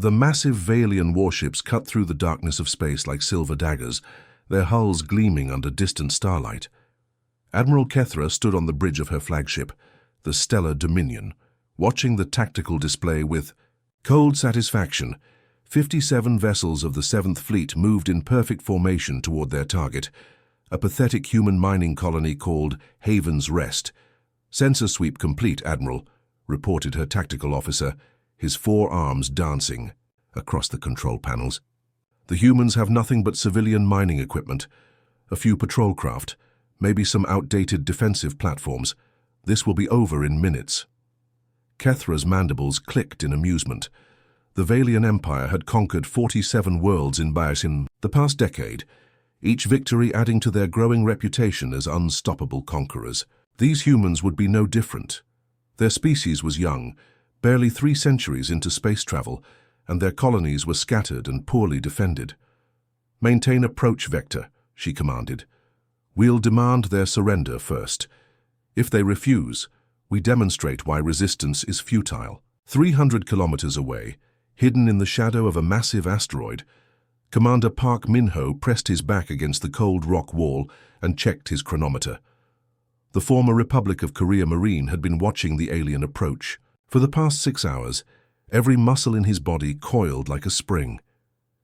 The massive Valian warships cut through the darkness of space like silver daggers, their hulls gleaming under distant starlight. Admiral Kethra stood on the bridge of her flagship, the Stellar Dominion, watching the tactical display with cold satisfaction. 57 vessels of the 7th Fleet moved in perfect formation toward their target, a pathetic human mining colony called Haven's Rest. "Sensor sweep complete, Admiral," reported her tactical officer, his 4 arms dancing across the control panels. "The humans have nothing but civilian mining equipment, a few patrol craft, maybe some outdated defensive platforms. This will be over in minutes." Kethra's mandibles clicked in amusement. The Valian Empire had conquered 47 worlds in the past decade, each victory adding to their growing reputation as unstoppable conquerors. These humans would be no different. Their species was young, barely 3 centuries into space travel, and their colonies were scattered and poorly defended. "Maintain approach vector," she commanded. "We'll demand their surrender first. If they refuse, we demonstrate why resistance is futile." 300 kilometers away, hidden in the shadow of a massive asteroid, Commander Park Min-ho pressed his back against the cold rock wall and checked his chronometer. The former Republic of Korea Marine had been watching the alien approach. For the past 6 hours, every muscle in his body coiled like a spring.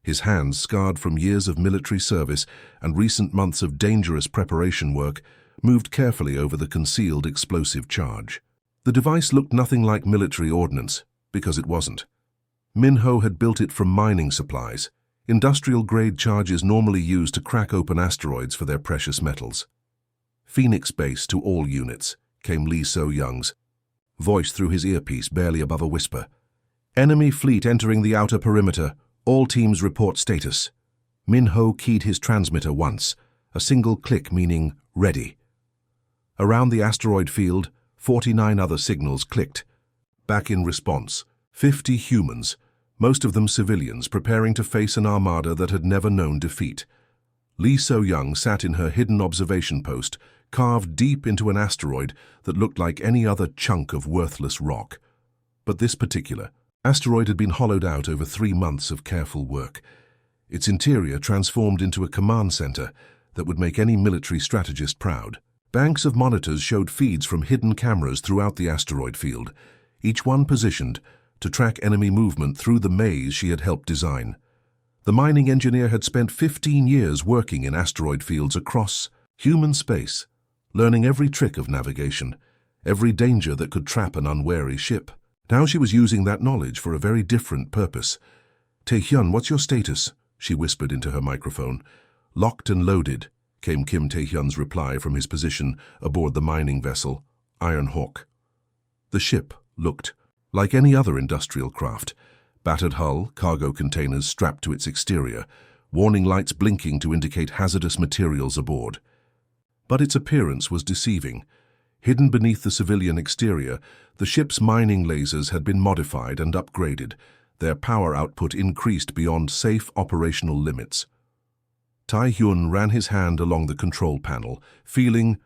His hands, scarred from years of military service and recent months of dangerous preparation work, moved carefully over the concealed explosive charge. The device looked nothing like military ordnance, because it wasn't. Min-ho had built it from mining supplies, industrial-grade charges normally used to crack open asteroids for their precious metals. "Phoenix Base to all units," came Lee So-young's voice through his earpiece, barely above a whisper. "Enemy fleet entering the outer perimeter. All teams report status." Min-ho keyed his transmitter once, a single click meaning ready. Around the asteroid field, 49 other signals clicked. Back in response, 50 humans, most of them civilians, preparing to face an armada that had never known defeat. Lee So-young sat in her hidden observation post, carved deep into an asteroid that looked like any other chunk of worthless rock. But this particular asteroid had been hollowed out over 3 months of careful work, its interior transformed into a command center that would make any military strategist proud. Banks of monitors showed feeds from hidden cameras throughout the asteroid field, each one positioned to track enemy movement through the maze she had helped design. The mining engineer had spent 15 years working in asteroid fields across human space, learning every trick of navigation, every danger that could trap an unwary ship. Now she was using that knowledge for a very different purpose. "Tae-hyun, what's your status?" she whispered into her microphone. "Locked and loaded," came Kim Tae-hyun's reply from his position aboard the mining vessel, Iron Hawk. The ship looked like any other industrial craft, battered hull, cargo containers strapped to its exterior, warning lights blinking to indicate hazardous materials aboard. But its appearance was deceiving. Hidden beneath the civilian exterior, the ship's mining lasers had been modified and upgraded, their power output increased beyond safe operational limits. Tae-hyun ran his hand along the control panel, feeling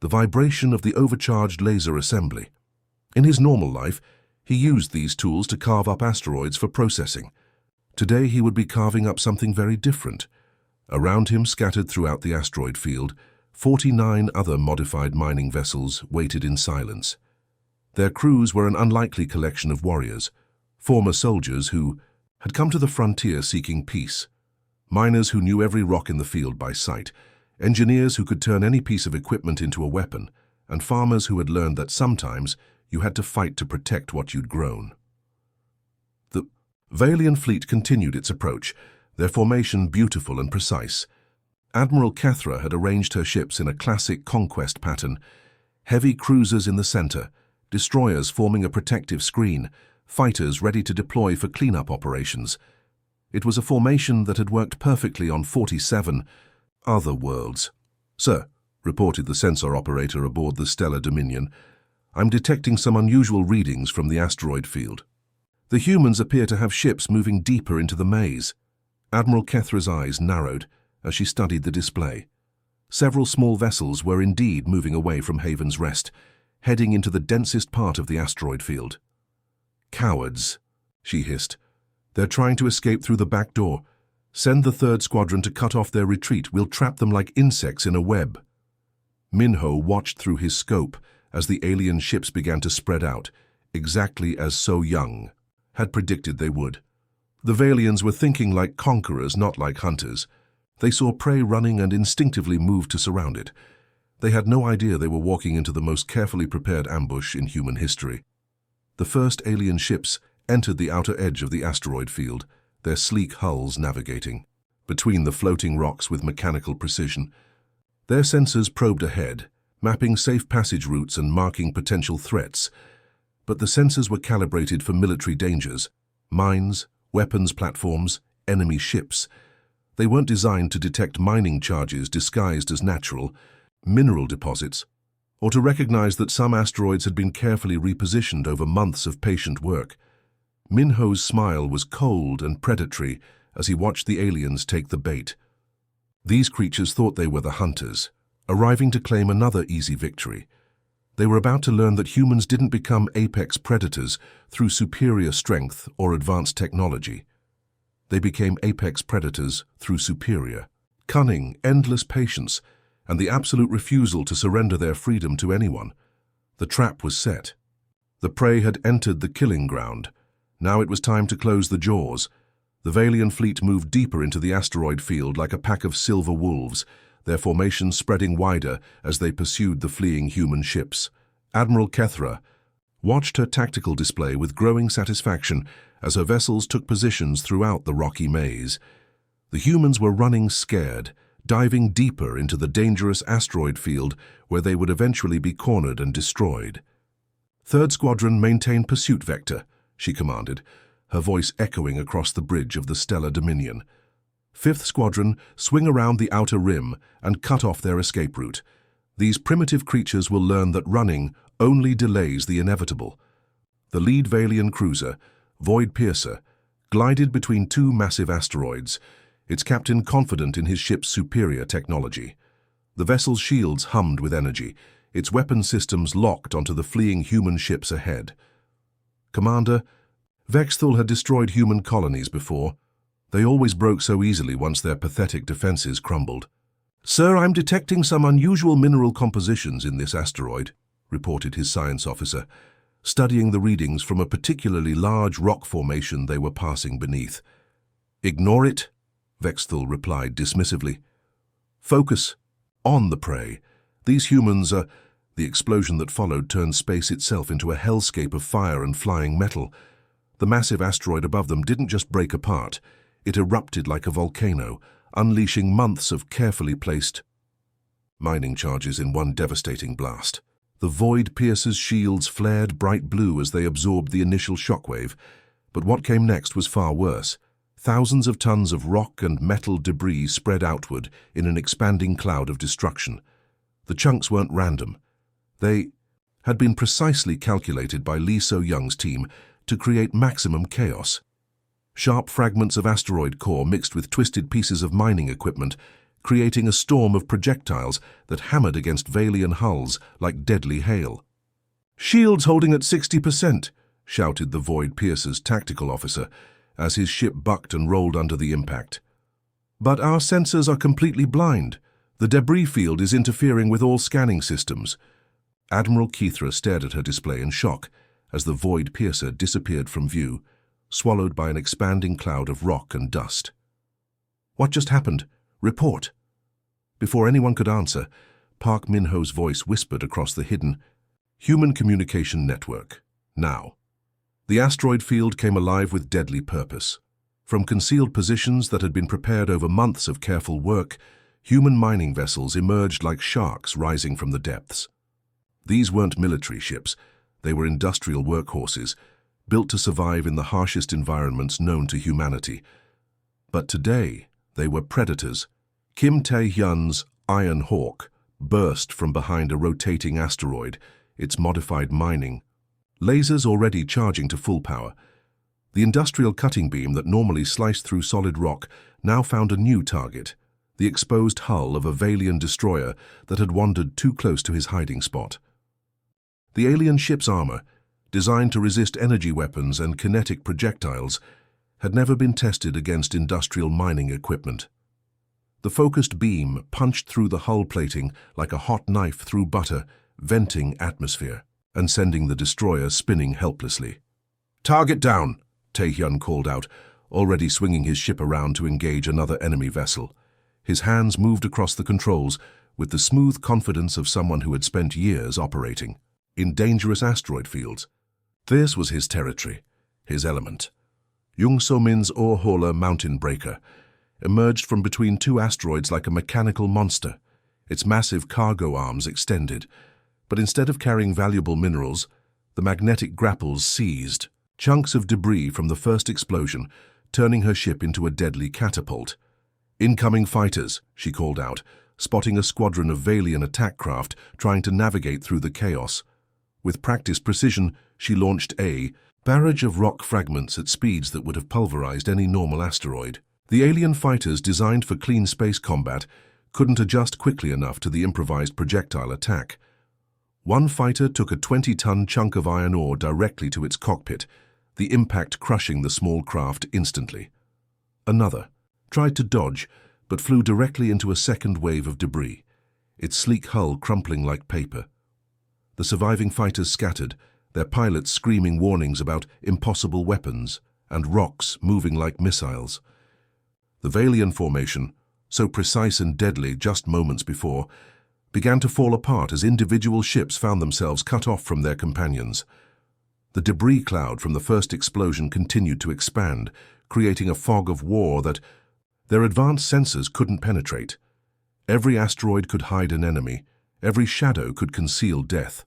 the vibration of the overcharged laser assembly. In his normal life, he used these tools to carve up asteroids for processing. Today he would be carving up something very different. Around him, scattered throughout the asteroid field, 49 other modified mining vessels waited in silence. Their crews were an unlikely collection of warriors, former soldiers who had come to the frontier seeking peace, miners who knew every rock in the field by sight, engineers who could turn any piece of equipment into a weapon, and farmers who had learned that sometimes you had to fight to protect what you'd grown. The Valian fleet continued its approach, their formation beautiful and precise. Admiral Kethra had arranged her ships in a classic conquest pattern, heavy cruisers in the center, destroyers forming a protective screen, fighters ready to deploy for cleanup operations. It was a formation that had worked perfectly on 47 other worlds. "Sir," reported the sensor operator aboard the Stellar Dominion, "I'm detecting some unusual readings from the asteroid field. The humans appear to have ships moving deeper into the maze." Admiral Kethra's eyes narrowed as she studied the display. Several small vessels were indeed moving away from Haven's Rest, heading into the densest part of the asteroid field. "Cowards," she hissed. They're trying to escape through the back door. Send the third squadron to cut off their retreat. We'll trap them like insects in a web." Minho watched through his scope as the alien ships began to spread out, exactly as So Young had predicted they would. The Valians were thinking like conquerors, not like hunters. They saw prey running and instinctively moved to surround it. They had no idea they were walking into the most carefully prepared ambush in human history. The first alien ships entered the outer edge of the asteroid field, their sleek hulls navigating between the floating rocks with mechanical precision. Their sensors probed ahead, mapping safe passage routes and marking potential threats. But the sensors were calibrated for military dangers: mines, weapons platforms, enemy ships. They weren't designed to detect mining charges disguised as natural mineral deposits, or to recognize that some asteroids had been carefully repositioned over months of patient work. Minho's smile was cold and predatory as he watched the aliens take the bait. These creatures thought they were the hunters, arriving to claim another easy victory. They were about to learn that humans didn't become apex predators through superior strength or advanced technology. They became apex predators through superior cunning, endless patience, and the absolute refusal to surrender their freedom to anyone. The trap was set. The prey had entered the killing ground. Now it was time to close the jaws. The Valian fleet moved deeper into the asteroid field like a pack of silver wolves, their formations spreading wider as they pursued the fleeing human ships. Admiral Kethra watched her tactical display with growing satisfaction as her vessels took positions throughout the rocky maze. The humans were running scared, diving deeper into the dangerous asteroid field where they would eventually be cornered and destroyed. "Third Squadron, maintain pursuit vector," she commanded, her voice echoing across the bridge of the stellar dominion. "Fifth Squadron, swing around the outer rim and cut off their escape route. These primitive creatures will learn that running only delays the inevitable." The lead Valian cruiser, Void Piercer, glided between two massive asteroids, its captain confident in his ship's superior technology. The vessel's shields hummed with energy, its weapon systems locked onto the fleeing human ships ahead. "Commander, Vexthul had destroyed human colonies before. They always broke so easily once their pathetic defenses crumbled." "Sir, I'm detecting some unusual mineral compositions in this asteroid," reported his science officer, studying the readings from a particularly large rock formation they were passing beneath. "Ignore it," Vexthul replied dismissively. "Focus on the prey. These humans are—" The explosion that followed turned space itself into a hellscape of fire and flying metal. The massive asteroid above them didn't just break apart. It erupted like a volcano, unleashing months of carefully placed mining charges in one devastating blast. The Void Piercer's shields flared bright blue as they absorbed the initial shockwave, but what came next was far worse. Thousands of tons of rock and metal debris spread outward in an expanding cloud of destruction. The chunks weren't random. They had been precisely calculated by Lee So-young's team to create maximum chaos. Sharp fragments of asteroid core mixed with twisted pieces of mining equipment, creating a storm of projectiles that hammered against Valian hulls like deadly hail. "Shields holding at 60%, shouted the Void Piercer's tactical officer as his ship bucked and rolled under the impact. "But our sensors are completely blind. The debris field is interfering with all scanning systems." Admiral Kethra stared at her display in shock as the Void Piercer disappeared from view, swallowed by an expanding cloud of rock and dust. "What just happened? Report." Before anyone could answer, Park Min-ho's voice whispered across the hidden human communication network. Now. The asteroid field came alive with deadly purpose. From concealed positions that had been prepared over months of careful work, human mining vessels emerged like sharks rising from the depths. These weren't military ships. They were industrial workhorses, built to survive in the harshest environments known to humanity. But today, they were predators. Kim Tae-hyun's Iron Hawk burst from behind a rotating asteroid, its modified mining lasers already charging to full power. The industrial cutting beam that normally sliced through solid rock now found a new target, the exposed hull of a Valian destroyer that had wandered too close to his hiding spot. The alien ship's armor, designed to resist energy weapons and kinetic projectiles, had never been tested against industrial mining equipment. The focused beam punched through the hull plating like a hot knife through butter, venting atmosphere and sending the destroyer spinning helplessly. "Target down," Taehyun called out, already swinging his ship around to engage another enemy vessel. His hands moved across the controls with the smooth confidence of someone who had spent years operating in dangerous asteroid fields. This was his territory, his element. Jung So-min's ore hauler mountain breaker emerged from between two asteroids like a mechanical monster, its massive cargo arms extended. But instead of carrying valuable minerals, the magnetic grapples seized chunks of debris from the first explosion, turning her ship into a deadly catapult. "Incoming fighters," she called out, spotting a squadron of Valian attack craft trying to navigate through the chaos. With practiced precision, she launched a barrage of rock fragments at speeds that would have pulverized any normal asteroid. The alien fighters, designed for clean space combat, couldn't adjust quickly enough to the improvised projectile attack. One fighter took a 20-ton chunk of iron ore directly to its cockpit, the impact crushing the small craft instantly. Another tried to dodge, but flew directly into a second wave of debris, its sleek hull crumpling like paper. The surviving fighters scattered, their pilots screaming warnings about impossible weapons and rocks moving like missiles. The Valian formation, so precise and deadly just moments before, began to fall apart as individual ships found themselves cut off from their companions. The debris cloud from the first explosion continued to expand, creating a fog of war that their advanced sensors couldn't penetrate. Every asteroid could hide an enemy, every shadow could conceal death.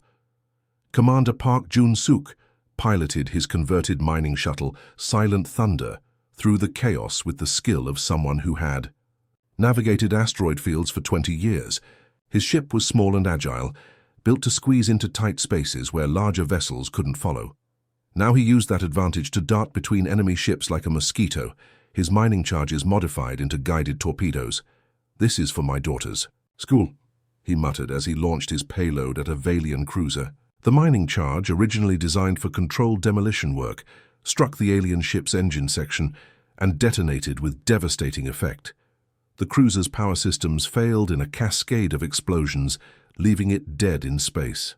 Commander Park Jun-suk piloted his converted mining shuttle, Silent Thunder, through the chaos with the skill of someone who had navigated asteroid fields for 20 years. His ship was small and agile, built to squeeze into tight spaces where larger vessels couldn't follow. Now he used that advantage to dart between enemy ships like a mosquito, his mining charges modified into guided torpedoes. "This is for my daughters." "School," he muttered as he launched his payload at a Valian cruiser. The mining charge, originally designed for controlled demolition work, struck the alien ship's engine section and detonated with devastating effect. The cruiser's power systems failed in a cascade of explosions, leaving it dead in space.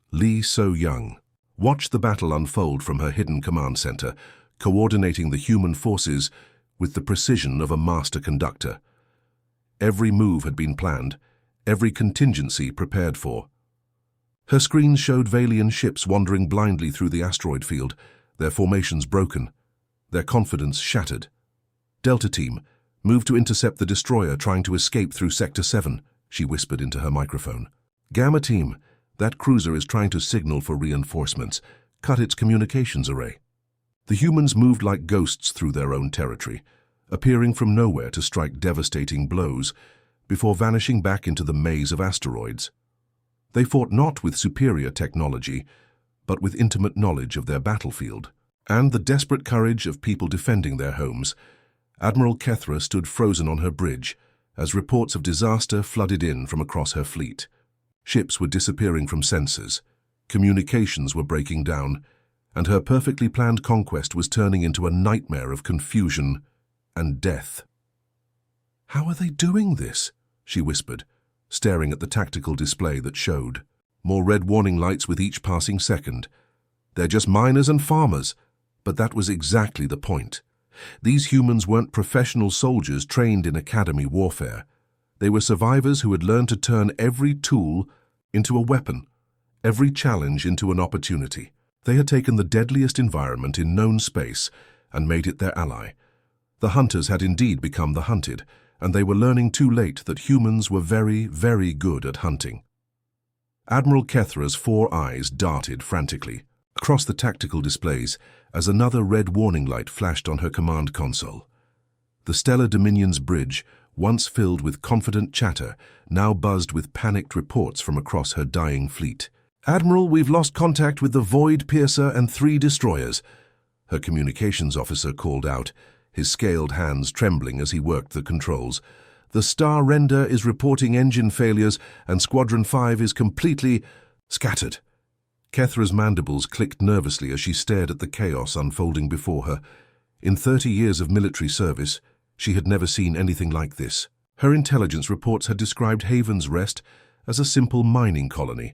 Lee So-young watched the battle unfold from her hidden command center, coordinating the human forces with the precision of a master conductor. Every move had been planned, every contingency prepared for. Her screens showed Valian ships wandering blindly through the asteroid field, their formations broken, their confidence shattered. "Delta Team, move to intercept the destroyer trying to escape through Sector 7, she whispered into her microphone. "Gamma Team, that cruiser is trying to signal for reinforcements. Cut its communications array." The humans moved like ghosts through their own territory, appearing from nowhere to strike devastating blows, before vanishing back into the maze of asteroids. They fought not with superior technology, but with intimate knowledge of their battlefield, and the desperate courage of people defending their homes. Admiral Kethra stood frozen on her bridge as reports of disaster flooded in from across her fleet. Ships were disappearing from sensors, communications were breaking down, and her perfectly planned conquest was turning into a nightmare of confusion and death. "How are they doing this?" she whispered, staring at the tactical display that showed more red warning lights with each passing second. "They're just miners and farmers." But that was exactly the point. These humans weren't professional soldiers trained in academy warfare. They were survivors who had learned to turn every tool into a weapon, every challenge into an opportunity. They had taken the deadliest environment in known space and made it their ally. The hunters had indeed become the hunted, and they were learning too late that humans were very, very good at hunting. Admiral Kethra's 4 eyes darted frantically across the tactical displays as another red warning light flashed on her command console. The Stellar Dominion's bridge, once filled with confident chatter, now buzzed with panicked reports from across her dying fleet. "Admiral, we've lost contact with the Void Piercer and 3 destroyers," her communications officer called out, his scaled hands trembling as he worked the controls. "The Star Render is reporting engine failures and Squadron 5 is completely scattered." Kethra's mandibles clicked nervously as she stared at the chaos unfolding before her. In 30 years of military service, she had never seen anything like this. Her intelligence reports had described Haven's Rest as a simple mining colony,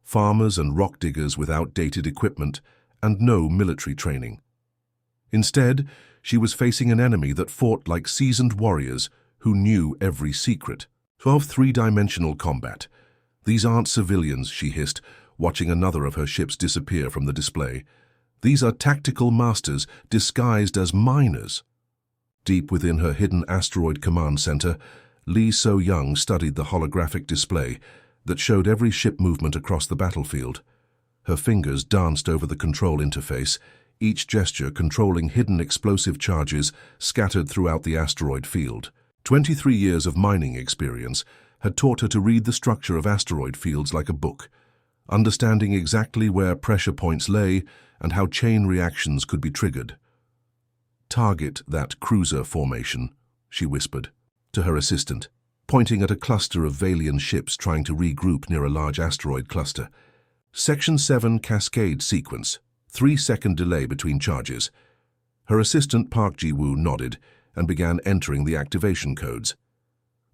farmers and rock diggers with outdated equipment and no military training. Instead, she was facing an enemy that fought like seasoned warriors who knew every secret. Of three-dimensional combat. These aren't civilians, she hissed, watching another of her ships disappear from the display. These are tactical masters disguised as miners. Deep within her hidden asteroid command center, Lee So-young studied the holographic display that showed every ship movement across the battlefield. Her fingers danced over the control interface, each gesture controlling hidden explosive charges scattered throughout the asteroid field. 23 years of mining experience had taught her to read the structure of asteroid fields like a book, understanding exactly where pressure points lay and how chain reactions could be triggered. "Target that cruiser formation," she whispered to her assistant, pointing at a cluster of Valian ships trying to regroup near a large asteroid cluster. "Section 7 Cascade Sequence, 3-second delay between charges." Her assistant Park Ji-woo nodded and began entering the activation codes.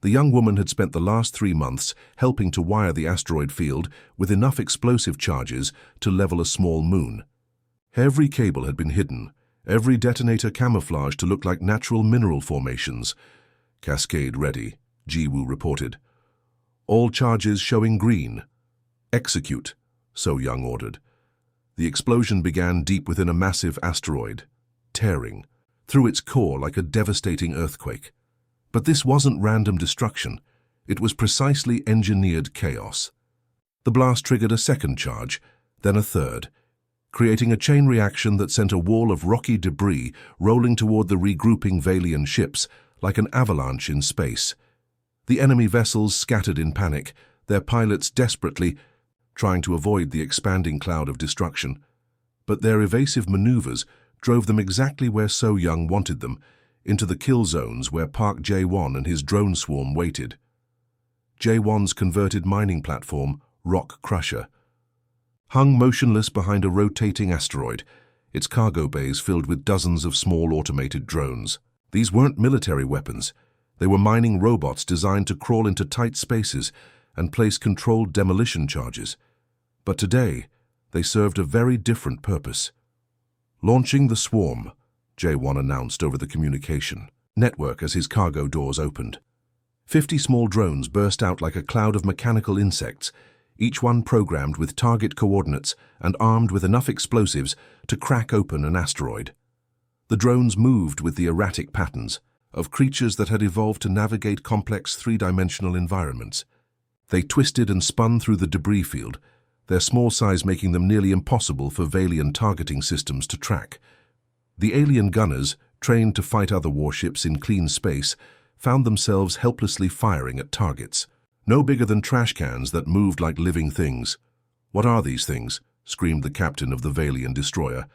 The young woman had spent the last 3 months helping to wire the asteroid field with enough explosive charges to level a small moon. Every cable had been hidden, every detonator camouflaged to look like natural mineral formations. "Cascade ready," Ji-woo reported. "All charges showing green." "Execute," So-young ordered. The explosion began deep within a massive asteroid, tearing through its core like a devastating earthquake. But this wasn't random destruction. It was precisely engineered chaos. The blast triggered a second charge, then a third, creating a chain reaction that sent a wall of rocky debris rolling toward the regrouping Valian ships like an avalanche in space. The enemy vessels scattered in panic, their pilots desperately trying to avoid the expanding cloud of destruction. But their evasive maneuvers drove them exactly where So-young wanted them, into the kill zones where Park Jae-won and his drone swarm waited. Jae-won's converted mining platform, Rock Crusher, hung motionless behind a rotating asteroid, its cargo bays filled with dozens of small automated drones. These weren't military weapons. They were mining robots designed to crawl into tight spaces and place controlled demolition charges. But today, they served a very different purpose. "Launching the swarm," Jae-won announced over the communication network as his cargo doors opened. 50 small drones burst out like a cloud of mechanical insects, each one programmed with target coordinates and armed with enough explosives to crack open an asteroid. The drones moved with the erratic patterns of creatures that had evolved to navigate complex three-dimensional environments. They twisted and spun through the debris field, their small size making them nearly impossible for Valian targeting systems to track. The alien gunners, trained to fight other warships in clean space, found themselves helplessly firing at targets, no bigger than trash cans that moved like living things. "What are these things?" screamed the captain of the Valian destroyer.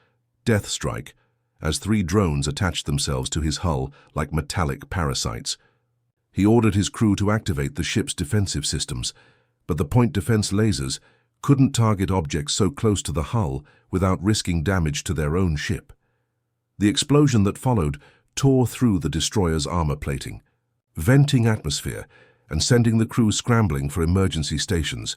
"Death strike," as 3 drones attached themselves to his hull like metallic parasites. He ordered his crew to activate the ship's defensive systems, but the point defense lasers couldn't target objects so close to the hull without risking damage to their own ship. The explosion that followed tore through the destroyer's armor plating, venting atmosphere and sending the crew scrambling for emergency stations.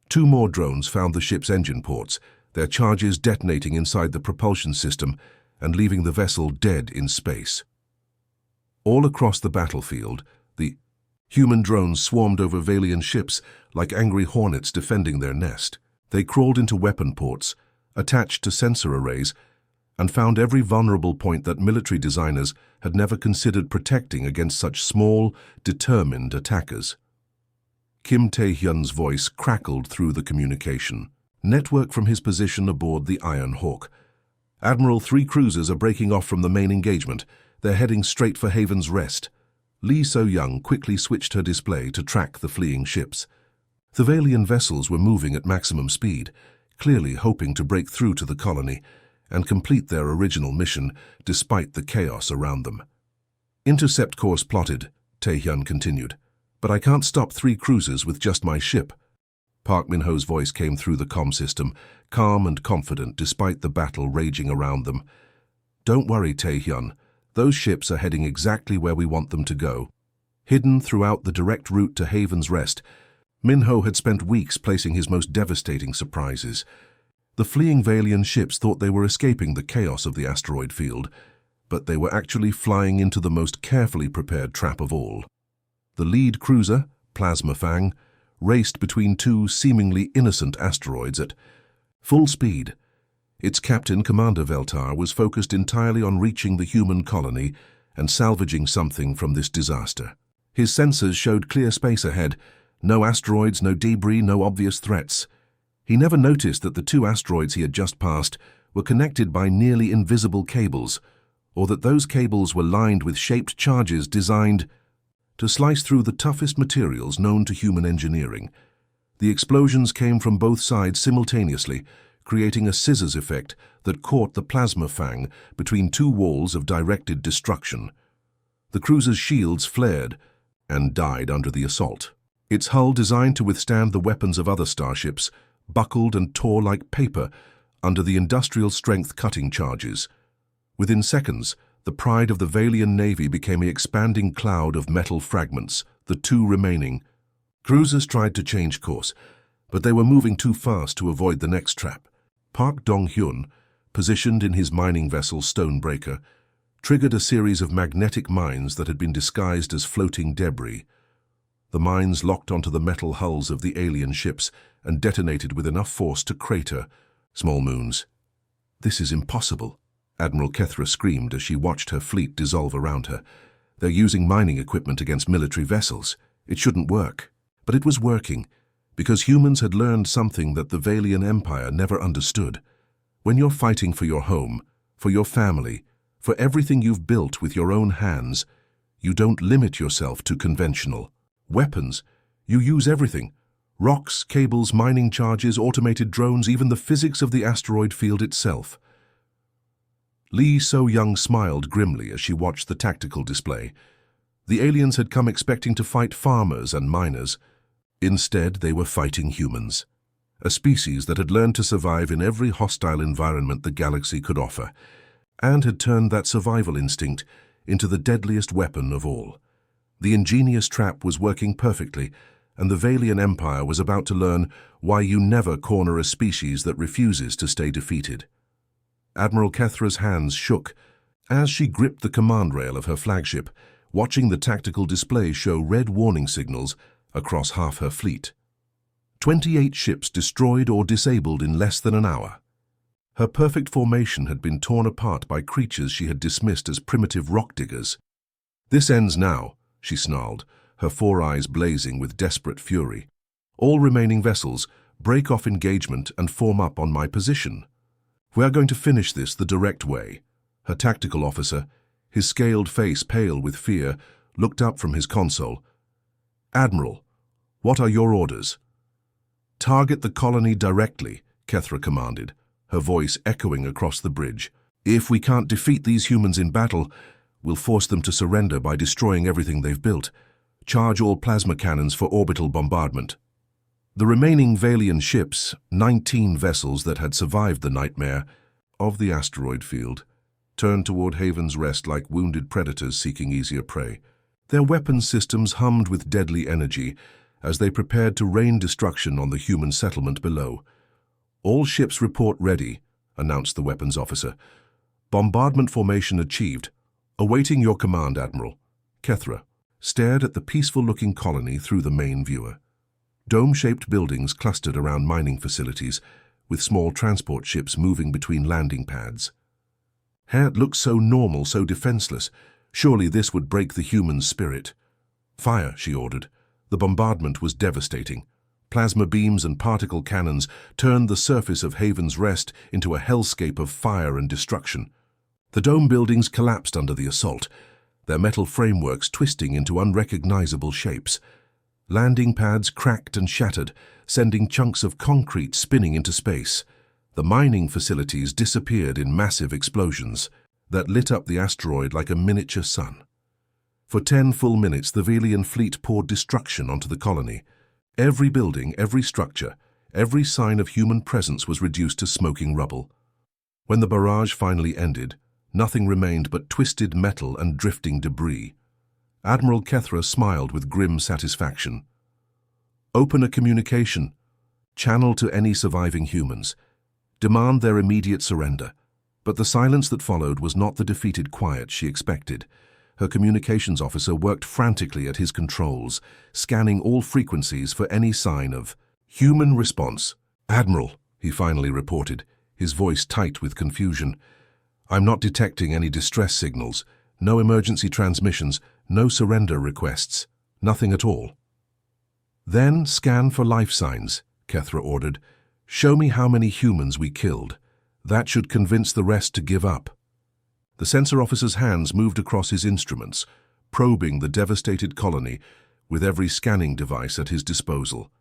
2 more drones found the ship's engine ports, their charges detonating inside the propulsion system and leaving the vessel dead in space. All across the battlefield, the human drones swarmed over Valian ships like angry hornets defending their nest. They crawled into weapon ports, attached to sensor arrays, and found every vulnerable point that military designers had never considered protecting against such small, determined attackers. Kim Tae-hyun's voice crackled through the communication network from his position aboard the Iron Hawk. "Admiral, 3 cruisers are breaking off from the main engagement. They're heading straight for Haven's Rest." Lee So-young quickly switched her display to track the fleeing ships. The Valian vessels were moving at maximum speed, clearly hoping to break through to the colony and complete their original mission despite the chaos around them. "Intercept course plotted," Tae-hyun continued, "but I can't stop 3 cruisers with just my ship." Park Min-ho's voice came through the comm system, calm and confident despite the battle raging around them. "Don't worry, Tae-hyun. Those ships are heading exactly where we want them to go." Hidden throughout the direct route to Haven's Rest, Min-ho had spent weeks placing his most devastating surprises. The fleeing Valian ships thought they were escaping the chaos of the asteroid field, but they were actually flying into the most carefully prepared trap of all. The lead cruiser, Plasma Fang, raced between two seemingly innocent asteroids at full speed. Its captain, Commander Veltar, was focused entirely on reaching the human colony and salvaging something from this disaster. His sensors showed clear space ahead, no asteroids, no debris, no obvious threats. He never noticed that the two asteroids he had just passed were connected by nearly invisible cables, or that those cables were lined with shaped charges designed to slice through the toughest materials known to human engineering. The explosions came from both sides simultaneously, creating a scissors effect that caught the Plasma Fang between two walls of directed destruction. The cruiser's shields flared and died under the assault. Its hull, designed to withstand the weapons of other starships, buckled and tore like paper under the industrial-strength cutting charges. Within seconds, the pride of the Valian Navy became an expanding cloud of metal fragments, the two remaining. Cruisers tried to change course, but they were moving too fast to avoid the next trap. Park Dong-hyun, positioned in his mining vessel Stonebreaker, triggered a series of magnetic mines that had been disguised as floating debris. The mines locked onto the metal hulls of the alien ships and detonated with enough force to crater small moons. "This is impossible," Admiral Kethra screamed as she watched her fleet dissolve around her. "They're using mining equipment against military vessels. It shouldn't work." But it was working, because humans had learned something that the Valian Empire never understood. When you're fighting for your home, for your family, for everything you've built with your own hands, you don't limit yourself to conventional weapons. You use everything: rocks, cables, mining charges, automated drones, even the physics of the asteroid field itself. Lee So-young smiled grimly as she watched the tactical display. The aliens had come expecting to fight farmers and miners. Instead, they were fighting humans, a species that had learned to survive in every hostile environment the galaxy could offer, and had turned that survival instinct into the deadliest weapon of all. The ingenious trap was working perfectly, and the Valian Empire was about to learn why you never corner a species that refuses to stay defeated. Admiral Kethra's hands shook as she gripped the command rail of her flagship, watching the tactical display show red warning signals across half her fleet. 28 ships destroyed or disabled in less than an hour. Her perfect formation had been torn apart by creatures she had dismissed as primitive rock diggers. "This ends now," she snarled, her four eyes blazing with desperate fury. "All remaining vessels, break off engagement and form up on my position. We are going to finish this the direct way." Her tactical officer, his scaled face pale with fear, looked up from his console. "Admiral, what are your orders?" "Target the colony directly," Kethra commanded, her voice echoing across the bridge. "If we can't defeat these humans in battle, we'll force them to surrender by destroying everything they've built. Charge all plasma cannons for orbital bombardment." The remaining Valian ships, 19 vessels that had survived the nightmare of the asteroid field, turned toward Haven's Rest like wounded predators seeking easier prey. Their weapons systems hummed with deadly energy as they prepared to rain destruction on the human settlement below. "All ships report ready," announced the weapons officer. "Bombardment formation achieved. Awaiting your command, Admiral." Kethra stared at the peaceful-looking colony through the main viewer. Dome-shaped buildings clustered around mining facilities, with small transport ships moving between landing pads. It looked so normal, so defenseless. Surely this would break the human spirit. "Fire," she ordered. The bombardment was devastating. Plasma beams and particle cannons turned the surface of Haven's Rest into a hellscape of fire and destruction. The dome buildings collapsed under the assault, their metal frameworks twisting into unrecognizable shapes. Landing pads cracked and shattered, sending chunks of concrete spinning into space. The mining facilities disappeared in massive explosions that lit up the asteroid like a miniature sun. For 10 full minutes, the Valian fleet poured destruction onto the colony. Every building, every structure, every sign of human presence was reduced to smoking rubble. When the barrage finally ended, nothing remained but twisted metal and drifting debris. Admiral Kethra smiled with grim satisfaction. Open a communication. Channel to any surviving humans. Demand their immediate surrender. But the silence that followed was not the defeated quiet she expected. Her communications officer worked frantically at his controls, scanning all frequencies for any sign of human response. "Admiral," he finally reported, his voice tight with confusion. "I'm not detecting any distress signals, no emergency transmissions, no surrender requests, nothing at all." "Then scan for life signs," Kethra ordered. "Show me how many humans we killed. That should convince the rest to give up." The sensor officer's hands moved across his instruments, probing the devastated colony with every scanning device at his disposal.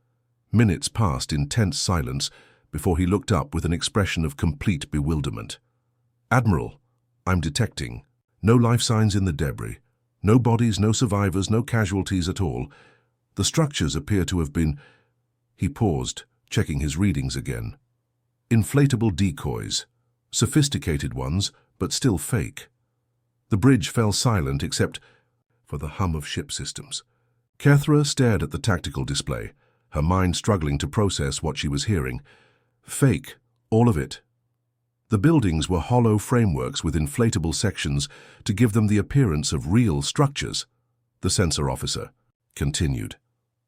Minutes passed in tense silence before he looked up with an expression of complete bewilderment. "Admiral, I'm detecting no life signs in the debris. No bodies, no survivors, no casualties at all. The structures appear to have been—" He paused, checking his readings again. "Inflatable decoys. Sophisticated ones, but still fake." The bridge fell silent except for the hum of ship systems. Kethra stared at the tactical display, her mind struggling to process what she was hearing. Fake, all of it. The buildings were hollow frameworks with inflatable sections to give them the appearance of real structures, the sensor officer continued.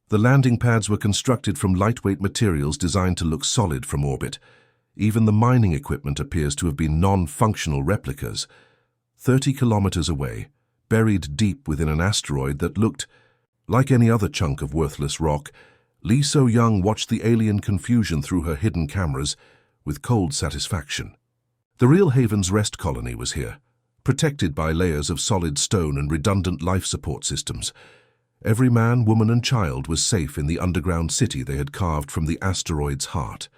The landing pads were constructed from lightweight materials designed to look solid from orbit. Even the mining equipment appears to have been non-functional replicas. 30 kilometers away, buried deep within an asteroid that looked like any other chunk of worthless rock, Lee So-young watched the alien confusion through her hidden cameras with cold satisfaction. The real Haven's Rest colony was here, protected by layers of solid stone and redundant life support systems. Every man, woman and child was safe in the underground city they had carved from the asteroid's heart.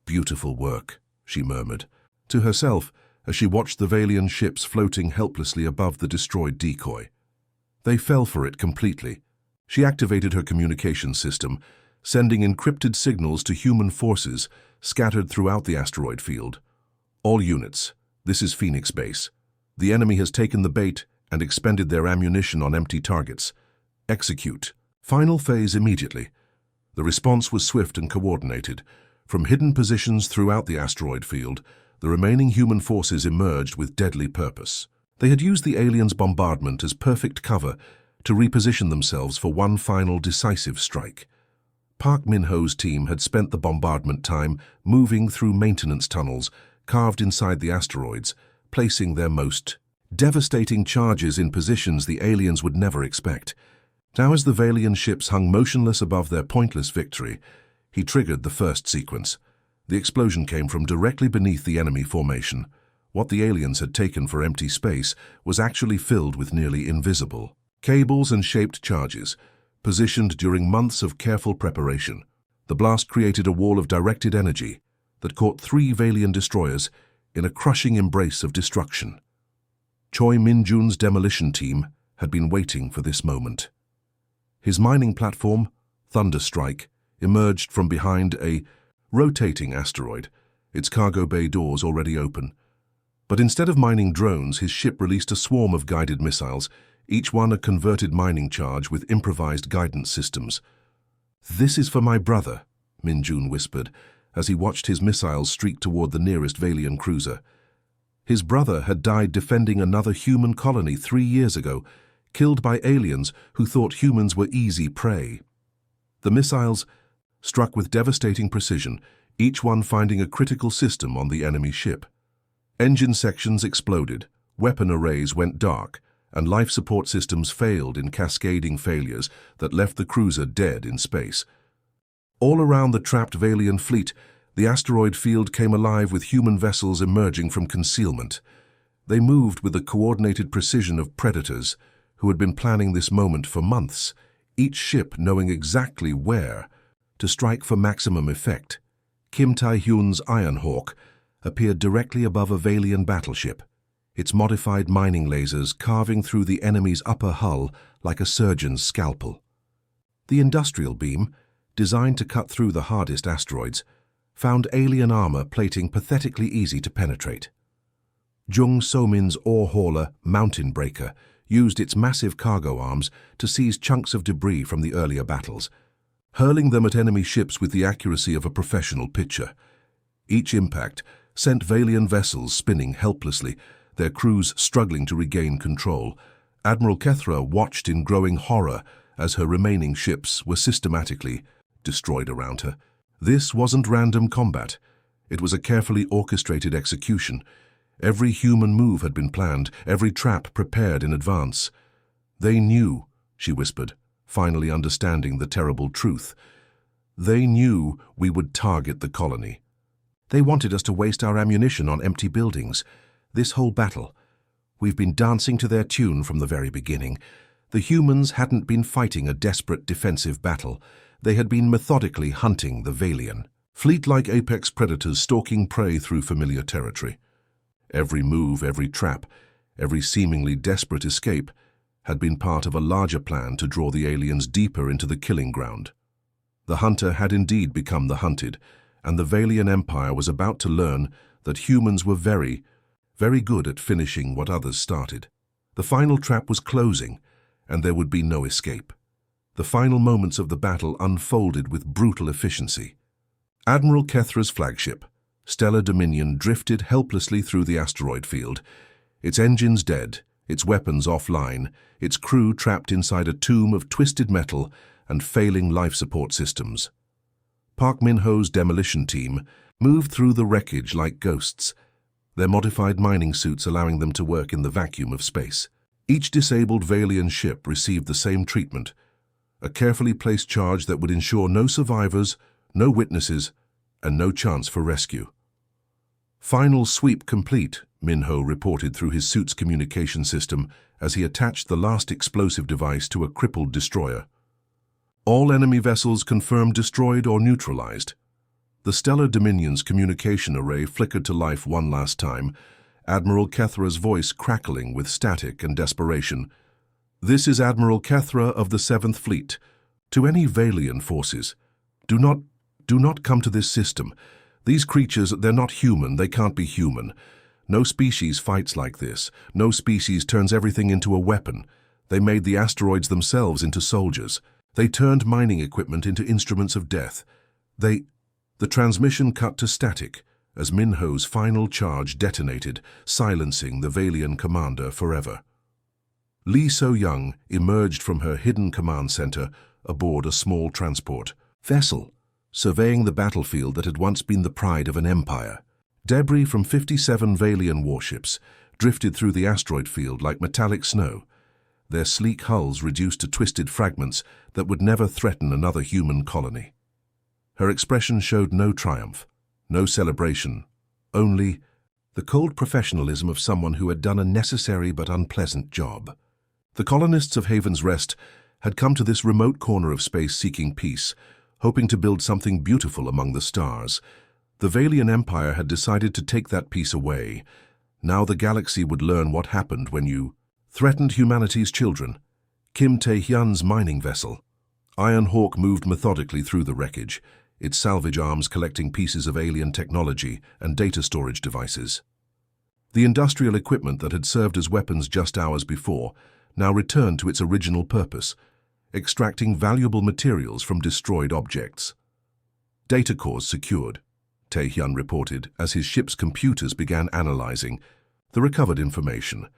"Beautiful work," she murmured to herself as she watched the Valian ships floating helplessly above the destroyed decoy. They fell for it completely. She activated her communication system, sending encrypted signals to human forces scattered throughout the asteroid field. "All units, this is Phoenix Base. The enemy has taken the bait and expended their ammunition on empty targets. Execute. Final phase immediately." The response was swift and coordinated. From hidden positions throughout the asteroid field, the remaining human forces emerged with deadly purpose. They had used the aliens' bombardment as perfect cover to reposition themselves for one final decisive strike. Park Min-ho's team had spent the bombardment time moving through maintenance tunnels carved inside the asteroids, placing their most devastating charges in positions the aliens would never expect. Now, as the Valian ships hung motionless above their pointless victory, he triggered the first sequence. The explosion came from directly beneath the enemy formation. What the aliens had taken for empty space was actually filled with nearly invisible cables and shaped charges, positioned during months of careful preparation. The blast created a wall of directed energy that caught 3 Valian destroyers in a crushing embrace of destruction. Choi Min-jun's demolition team had been waiting for this moment. His mining platform, Thunderstrike, emerged from behind a rotating asteroid, its cargo bay doors already open. But instead of mining drones, his ship released a swarm of guided missiles, each one a converted mining charge with improvised guidance systems. "This is for my brother," Min-jun whispered, as he watched his missiles streak toward the nearest Valian cruiser. His brother had died defending another human colony 3 years ago, killed by aliens who thought humans were easy prey. The missiles struck with devastating precision, each one finding a critical system on the enemy ship. Engine sections exploded, weapon arrays went dark, and life support systems failed in cascading failures that left the cruiser dead in space. All around the trapped Valian fleet, the asteroid field came alive with human vessels emerging from concealment. They moved with the coordinated precision of predators who had been planning this moment for months, each ship knowing exactly where to strike for maximum effect. Kim Tae-hyun's Iron Hawk appeared directly above a Valian battleship, its modified mining lasers carving through the enemy's upper hull like a surgeon's scalpel. The industrial beam, designed to cut through the hardest asteroids, found alien armor plating pathetically easy to penetrate. Jung So-min's ore hauler, Mountain Breaker, used its massive cargo arms to seize chunks of debris from the earlier battles, hurling them at enemy ships with the accuracy of a professional pitcher. Each impact sent Valian vessels spinning helplessly, their crews struggling to regain control. Admiral Kethra watched in growing horror as her remaining ships were systematically destroyed around her. This wasn't random combat. It was a carefully orchestrated execution. Every human move had been planned, every trap prepared in advance. "They knew," she whispered, finally understanding the terrible truth. "They knew we would target the colony. They wanted us to waste our ammunition on empty buildings. This whole battle, we've been dancing to their tune from the very beginning. The humans hadn't been fighting a desperate defensive battle. They had been methodically hunting the Valian, fleet-like apex predators stalking prey through familiar territory. Every move, every trap, every seemingly desperate escape had been part of a larger plan to draw the aliens deeper into the killing ground. The hunter had indeed become the hunted, and the Valian Empire was about to learn that humans were very, very good at finishing what others started. The final trap was closing, and there would be no escape. The final moments of the battle unfolded with brutal efficiency. Admiral Kethra's flagship, Stellar Dominion, drifted helplessly through the asteroid field, its engines dead, its weapons offline, its crew trapped inside a tomb of twisted metal and failing life support systems. Park Min-ho's demolition team moved through the wreckage like ghosts, their modified mining suits allowing them to work in the vacuum of space. Each disabled Valian ship received the same treatment, a carefully placed charge that would ensure no survivors, no witnesses, and no chance for rescue. "Final sweep complete," Min-ho reported through his suit's communication system as he attached the last explosive device to a crippled destroyer. "All enemy vessels confirmed destroyed or neutralized." The Stellar Dominion's communication array flickered to life one last time, Admiral Kethra's voice crackling with static and desperation. "This is Admiral Kethra of the 7th Fleet. To any Valian forces, do not come to this system. These creatures, they're not human, they can't be human. No species fights like this. No species turns everything into a weapon. They made the asteroids themselves into soldiers. They turned mining equipment into instruments of death. The transmission cut to static as Min-ho's final charge detonated, silencing the Valian commander forever. Lee So-young emerged from her hidden command center aboard a small transport vessel, surveying the battlefield that had once been the pride of an empire. Debris from 57 Valian warships drifted through the asteroid field like metallic snow, their sleek hulls reduced to twisted fragments that would never threaten another human colony. Her expression showed no triumph, no celebration, only the cold professionalism of someone who had done a necessary but unpleasant job. The colonists of Haven's Rest had come to this remote corner of space seeking peace, hoping to build something beautiful among the stars. The Valian Empire had decided to take that peace away. Now the galaxy would learn what happened when you threatened humanity's children. Kim Tae-hyun's mining vessel. Iron Hawk moved methodically through the wreckage, its salvage arms collecting pieces of alien technology and data storage devices. The industrial equipment that had served as weapons just hours before now returned to its original purpose, extracting valuable materials from destroyed objects. "Data cores secured," Tae-hyun reported as his ship's computers began analyzing the recovered information.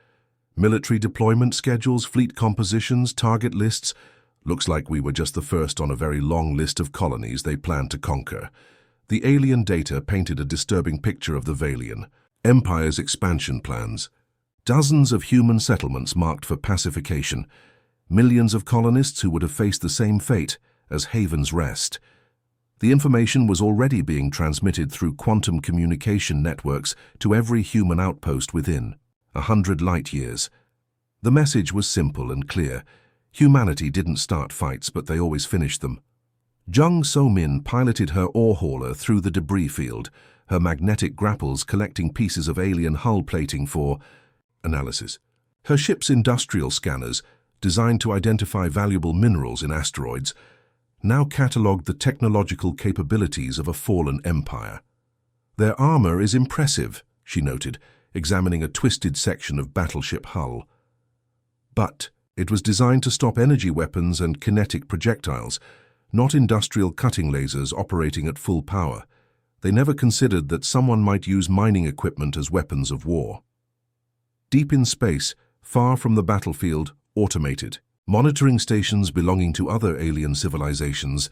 "Military deployment schedules, fleet compositions, target lists. Looks like we were just the first on a very long list of colonies they planned to conquer." The alien data painted a disturbing picture of the Valian Empire's expansion plans. Dozens of human settlements marked for pacification, millions of colonists who would have faced the same fate as Haven's Rest. The information was already being transmitted through quantum communication networks to every human outpost within 100 light years. The message was simple and clear. Humanity didn't start fights, but they always finished them. Jung So-min piloted her ore hauler through the debris field, her magnetic grapples collecting pieces of alien hull plating for analysis. Her ship's industrial scanners, designed to identify valuable minerals in asteroids, now catalogued the technological capabilities of a fallen empire. "Their armor is impressive," she noted, examining a twisted section of battleship hull. "But it was designed to stop energy weapons and kinetic projectiles, not industrial cutting lasers operating at full power. They never considered that someone might use mining equipment as weapons of war." Deep in space, far from the battlefield, automated, monitoring stations belonging to other alien civilizations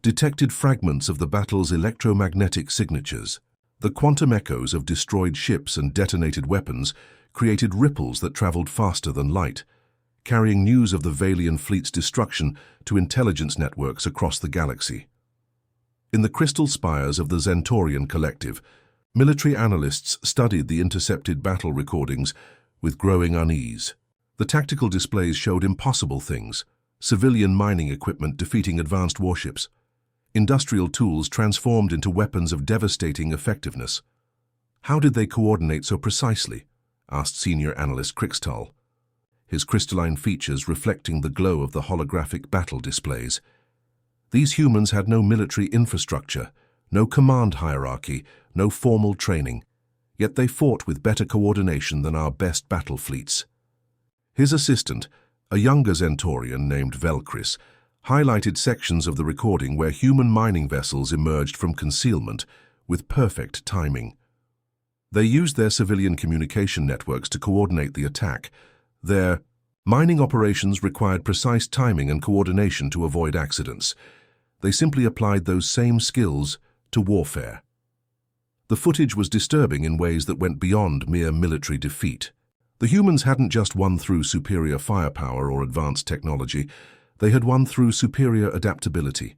detected fragments of the battle's electromagnetic signatures. The quantum echoes of destroyed ships and detonated weapons created ripples that traveled faster than light, carrying news of the Valian fleet's destruction to intelligence networks across the galaxy. In the crystal spires of the Zentorian Collective, military analysts studied the intercepted battle recordings with growing unease. The tactical displays showed impossible things: civilian mining equipment defeating advanced warships, industrial tools transformed into weapons of devastating effectiveness. "How did they coordinate so precisely?" asked senior analyst Crixtal, his crystalline features reflecting the glow of the holographic battle displays. "These humans had no military infrastructure, no command hierarchy, no formal training, yet they fought with better coordination than our best battle fleets." His assistant, a younger Zentorian named Velcris, highlighted sections of the recording where human mining vessels emerged from concealment with perfect timing. They used their civilian communication networks to coordinate the attack. Their mining operations required precise timing and coordination to avoid accidents. They simply applied those same skills to warfare. The footage was disturbing in ways that went beyond mere military defeat. The humans hadn't just won through superior firepower or advanced technology, they had won through superior adaptability,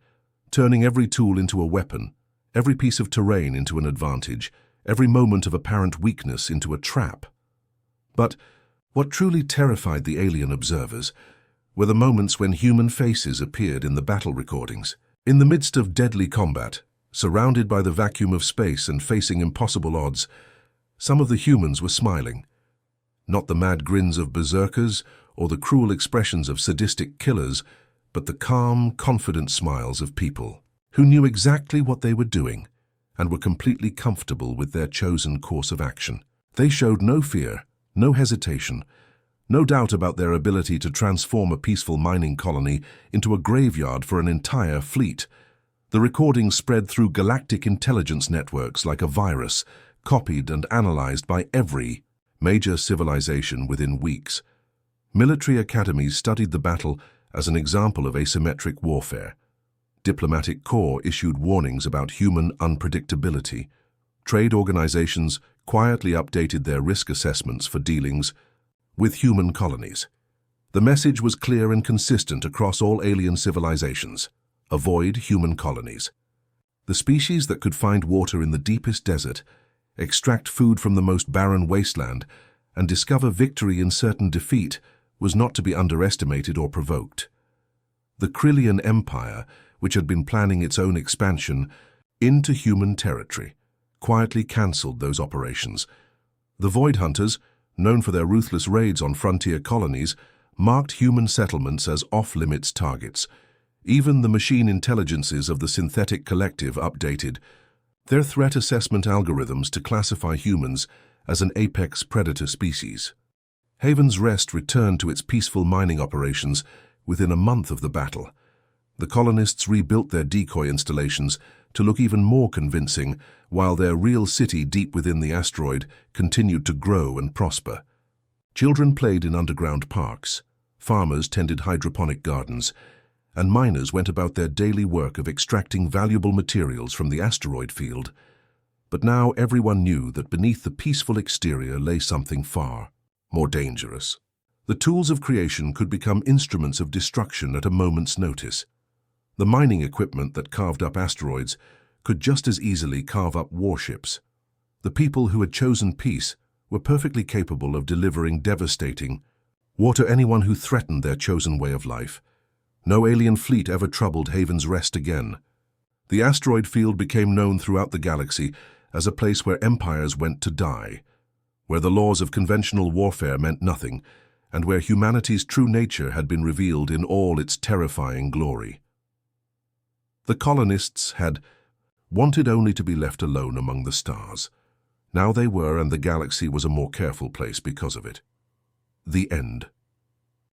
turning every tool into a weapon, every piece of terrain into an advantage, every moment of apparent weakness into a trap. But what truly terrified the alien observers were the moments when human faces appeared in the battle recordings. In the midst of deadly combat, surrounded by the vacuum of space and facing impossible odds, some of the humans were smiling. Not the mad grins of berserkers or the cruel expressions of sadistic killers, but the calm, confident smiles of people who knew exactly what they were doing and were completely comfortable with their chosen course of action. They showed no fear, no hesitation, no doubt about their ability to transform a peaceful mining colony into a graveyard for an entire fleet. The recordings spread through galactic intelligence networks like a virus, copied and analyzed by every major civilization within weeks. Military academies studied the battle as an example of asymmetric warfare. Diplomatic corps issued warnings about human unpredictability. Trade organizations quietly updated their risk assessments for dealings with human colonies. The message was clear and consistent across all alien civilizations: avoid human colonies. The species that could find water in the deepest desert, extract food from the most barren wasteland, and discover victory in certain defeat was not to be underestimated or provoked. The Krillian Empire, which had been planning its own expansion into human territory, quietly cancelled those operations. The Void Hunters, known for their ruthless raids on frontier colonies, marked human settlements as off-limits targets. Even the machine intelligences of the Synthetic Collective updated their threat assessment algorithms to classify humans as an apex predator species. Haven's Rest returned to its peaceful mining operations within a month of the battle. The colonists rebuilt their decoy installations to look even more convincing, while their real city deep within the asteroid continued to grow and prosper. Children played in underground parks, farmers tended hydroponic gardens, and miners went about their daily work of extracting valuable materials from the asteroid field. But now everyone knew that beneath the peaceful exterior lay something far more dangerous. The tools of creation could become instruments of destruction at a moment's notice. The mining equipment that carved up asteroids could just as easily carve up warships. The people who had chosen peace were perfectly capable of delivering devastating war to anyone who threatened their chosen way of life. No alien fleet ever troubled Haven's Rest again. The asteroid field became known throughout the galaxy as a place where empires went to die, where the laws of conventional warfare meant nothing, and where humanity's true nature had been revealed in all its terrifying glory. The colonists had wanted only to be left alone among the stars. Now they were, and the galaxy was a more careful place because of it. The end.